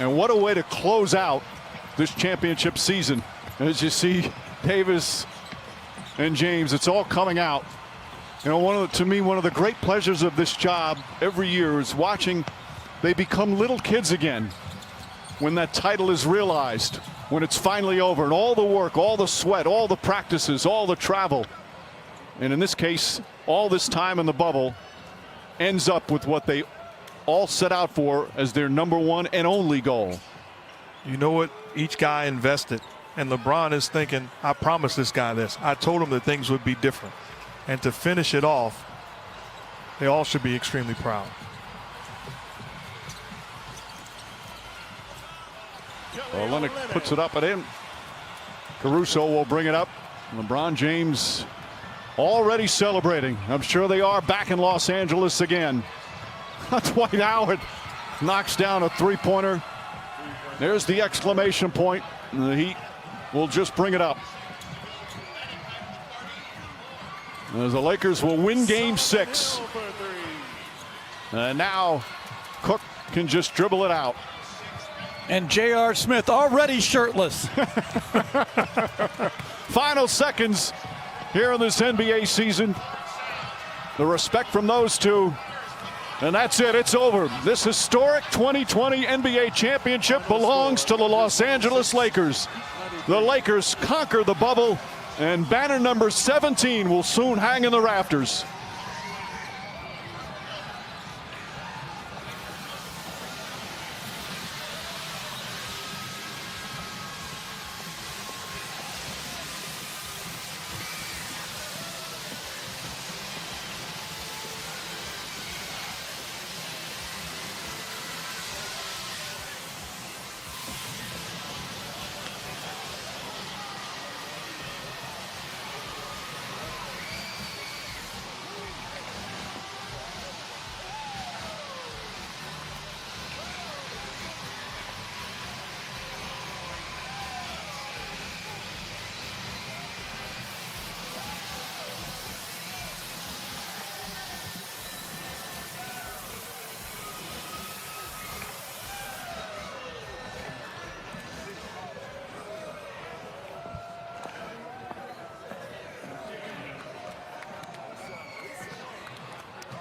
And what a way to close out this championship season. As you see Davis and James, it's all coming out. You know, to me, one of the great pleasures of this job every year is watching they become little kids again when that title is realized, when it's finally over, and all the work, all the sweat, all the practices, all the travel, and in this case, all this time in the bubble ends up with what they all set out for as their #1 and only goal. You know what? Each guy invested, and LeBron is thinking, I promised this guy this. I told him that things would be different. And to finish it off, they all should be extremely proud. Olynyk puts it up and in. Caruso will bring it up. LeBron James already celebrating. I'm sure they are back in Los Angeles again. Dwight Howard knocks down a three-pointer. There's the exclamation point. The Heat will just bring it up. As the Lakers will win Game 6. And now Cook can just dribble it out. And J.R. Smith already shirtless. Final seconds here in this NBA season. The respect from those two. And that's it. It's over. This historic 2020 NBA championship belongs to the Los Angeles Lakers. The Lakers conquer the bubble, and banner number 17 will soon hang in the rafters.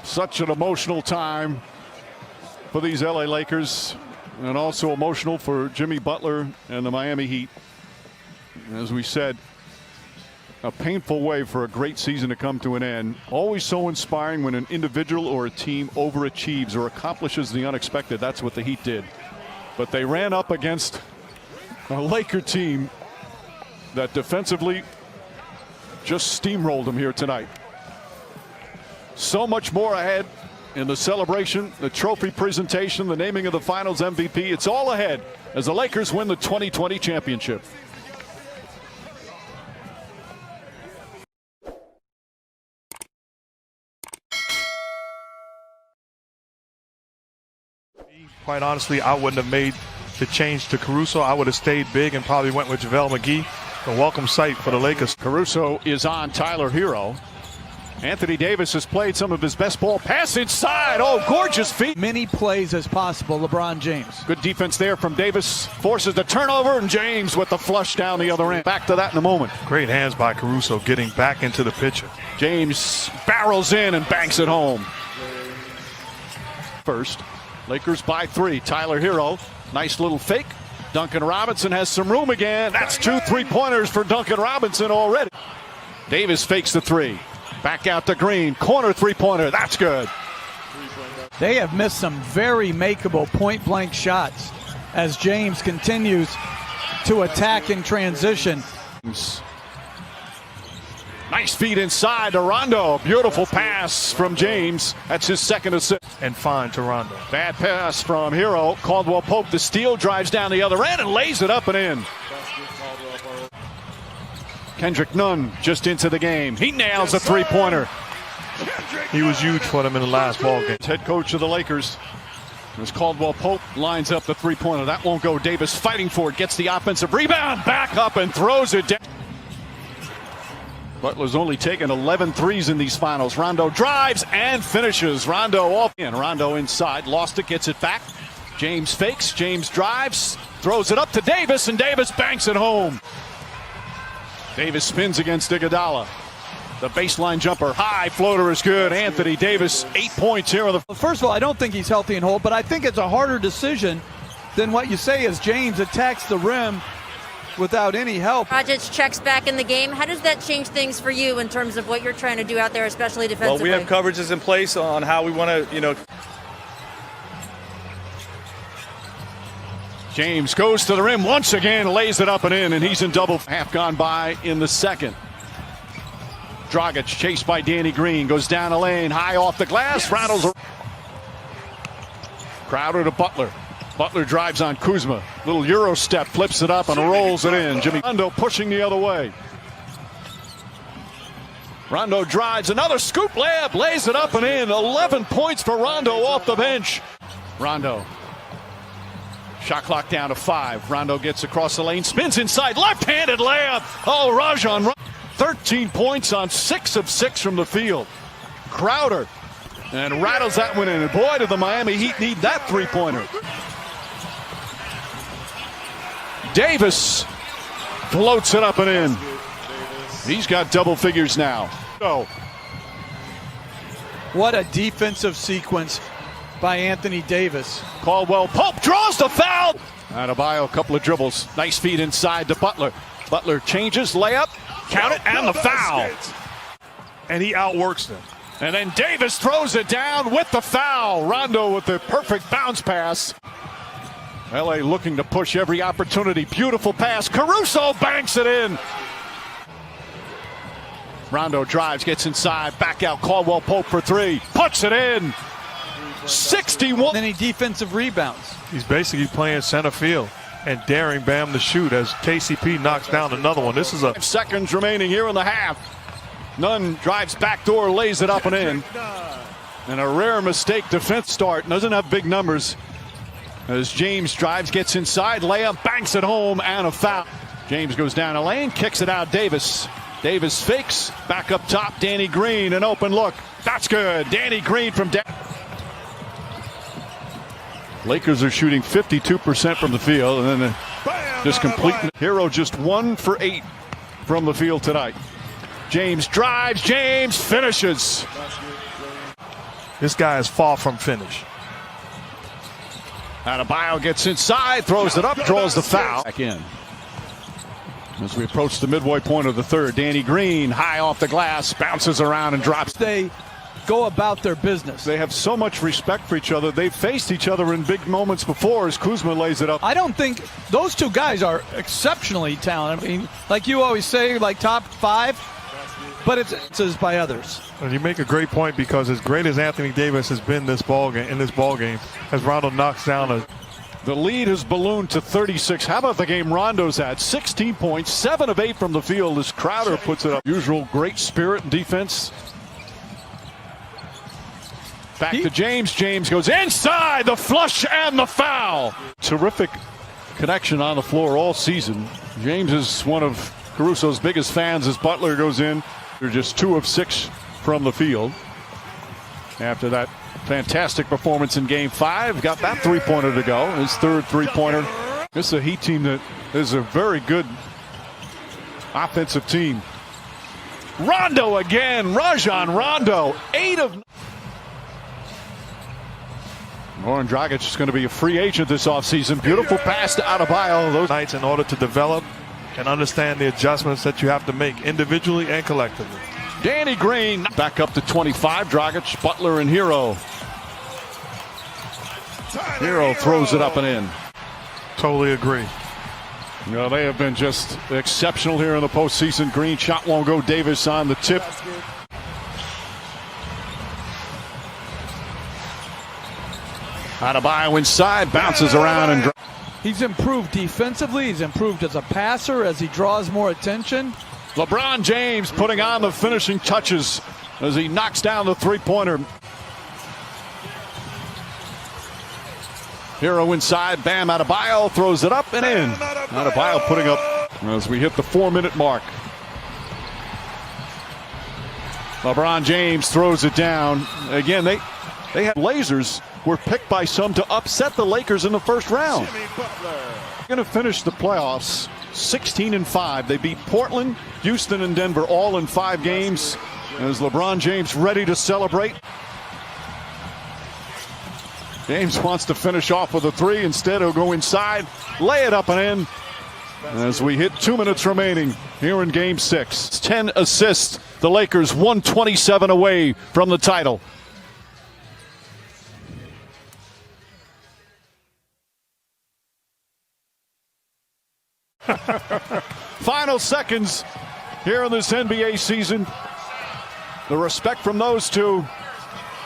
Such an emotional time for these LA Lakers, and also emotional for Jimmy Butler and the Miami Heat. As we said, a painful way for a great season to come to an end. Always so inspiring when an individual or a team overachieves or accomplishes the unexpected. That's what the Heat did. But they ran up against a Laker team that defensively just steamrolled them here tonight. So much more ahead in the celebration, the trophy presentation, the naming of the Finals MVP. It's all ahead as the Lakers win the 2020 championship. Quite honestly, I wouldn't have made the change to Caruso. I would have stayed big and probably went with JaVale McGee. A welcome sight for the Lakers. Caruso is on Tyler Hero. Anthony Davis has played some of his best ball. Pass inside. Oh, gorgeous feet. Many plays as possible, LeBron James. Good defense there from Davis. Forces the turnover, and James with the flush down the other end. Back to that in a moment. Great hands by Caruso getting back into the picture. James barrels in and banks it home. First, Lakers by 3. Tyler Hero. Nice little fake. Duncan Robinson has some room again. That's 2 3-pointers for Duncan Robinson already. Davis fakes the 3. Back out to Green. Corner 3-pointer. That's good. They have missed some very makeable point-blank shots as James continues to attack in transition. Nice feed inside to Rondo. Beautiful pass from James. That's his second assist. And fine to Rondo. Bad pass from Hero. Caldwell Pope, the steal, drives down the other end and lays it up and in. Kendrick Nunn just into the game. He nails a 3-pointer. He was huge for them in the last ball game. Head coach of the Lakers. As Caldwell Pope lines up the 3-pointer. That won't go. Davis fighting for it. Gets the offensive rebound. Back up and throws it down. Butler's only taken 11 threes in these finals. Rondo drives and finishes. Rondo off. And Rondo inside. Lost it. Gets it back. James fakes, James drives, throws it up to Davis, and Davis banks it home. Davis spins against Iguodala. The baseline jumper, high floater is good. Anthony Davis, 8 points here. First of all, I don't think he's healthy and whole, but I think it's a harder decision than what you say as James attacks the rim without any help. Dragic checks back in the game. How does that change things for you in terms of what you're trying to do out there, especially defensively? Well, we have coverages in place on how we want to, James goes to the rim once again, lays it up and in, and he's in double. Half gone by in the second. Dragic chased by Danny Green, goes down the lane, high off the glass, rattles. Crowder to Butler. Butler drives on Kuzma. Little Euro step, flips it up and rolls it in. Jimmy Rondo pushing the other way. Rondo drives, another scoop layup, lays it up and in. 11 points for Rondo off the bench. Rondo. Shot clock down to 5. Rondo gets across the lane, spins inside, left-handed layup. Oh, Rajon. 13 points on 6 of 6 from the field. Crowder. And rattles that one in. And boy, did the Miami Heat need that three-pointer. Davis floats it up and in. He's got double figures now. Oh. What a defensive sequence by Anthony Davis. Caldwell Pope draws the foul. Adebayo, a couple of dribbles. Nice feed inside to Butler. Butler changes, layup, count it, and the foul. And he outworks them. And then Davis throws it down with the foul. Rondo with the perfect bounce pass. LA looking to push every opportunity. Beautiful pass. Caruso banks it in. Rondo drives, gets inside, back out. Caldwell Pope for 3. Puts it in. 61. Any defensive rebounds. He's basically playing center field and daring Bam to shoot as KCP knocks down another one. This is a 5 seconds remaining here in the half. Nunn drives backdoor, lays it up and in. And a rare mistake defense start. Doesn't have big numbers. As James drives, gets inside, layup, banks it home, and a foul. James goes down a lane, kicks it out. Davis. Davis fakes, back up top. Danny Green, an open look. That's good. Danny Green from down. Lakers are shooting 52% from the field, and then just complete. Hero just 1 for 8 from the field tonight. James drives, James finishes. This guy is far from finished. Adebayo gets inside, throws it up, draws the foul. Back in. As we approach the midway point of the third, Danny Green, high off the glass, bounces around and drops. They go about their business. They have so much respect for each other. They've faced each other in big moments before as Kuzma lays it up. I don't think those two guys are exceptionally talented. I mean, like you always say, like top 5, but it's by others. And you make a great point, because as great as Anthony Davis has been in this ball game, as Rondo knocks down the lead has ballooned to 36. How about the game Rondo's had? 16 points, 7 of 8 from the field as Crowder puts it up. Usual great spirit and defense. Back to James. James goes inside, the flush and the foul. Terrific connection on the floor all season. James is one of Caruso's biggest fans as Butler goes in. They're just 2 of 6 from the field. After that fantastic performance in Game 5, got that three-pointer to go. His third three-pointer. This is a Heat team that is a very good offensive team. Rondo again. Rajon Rondo, 8 of... Goran Dragic is going to be a free agent this offseason. Beautiful pass to Adebayo. Those nights in order to develop and understand the adjustments that you have to make individually and collectively. Danny Green back up to 25. Dragic, Butler, and Hero. Hero throws it up and in. Totally agree. You know, they have been just exceptional here in the postseason. Green shot won't go. Davis on the tip. Adebayo inside, bounces around and. He's improved defensively. He's improved as a passer as he draws more attention. LeBron James putting on the finishing touches as he knocks down the three-pointer. Hero inside, Bam Adebayo throws it up and in. Adebayo putting up as we hit the 4-minute mark. LeBron James throws it down. Again, they have lasers were picked by some to upset the Lakers in the first round. Going to finish the playoffs 16-5. They beat Portland, Houston, and Denver all in 5 games. As LeBron James ready to celebrate. James wants to finish off with a 3. Instead, he'll go inside, lay it up and in. As we hit 2 minutes remaining here in Game 6. 10 assists. The Lakers 127 away from the title. Final seconds here in this NBA season. The respect from those two.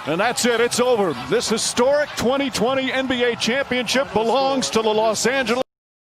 And that's it. It's over. This historic 2020 NBA championship belongs to the Los Angeles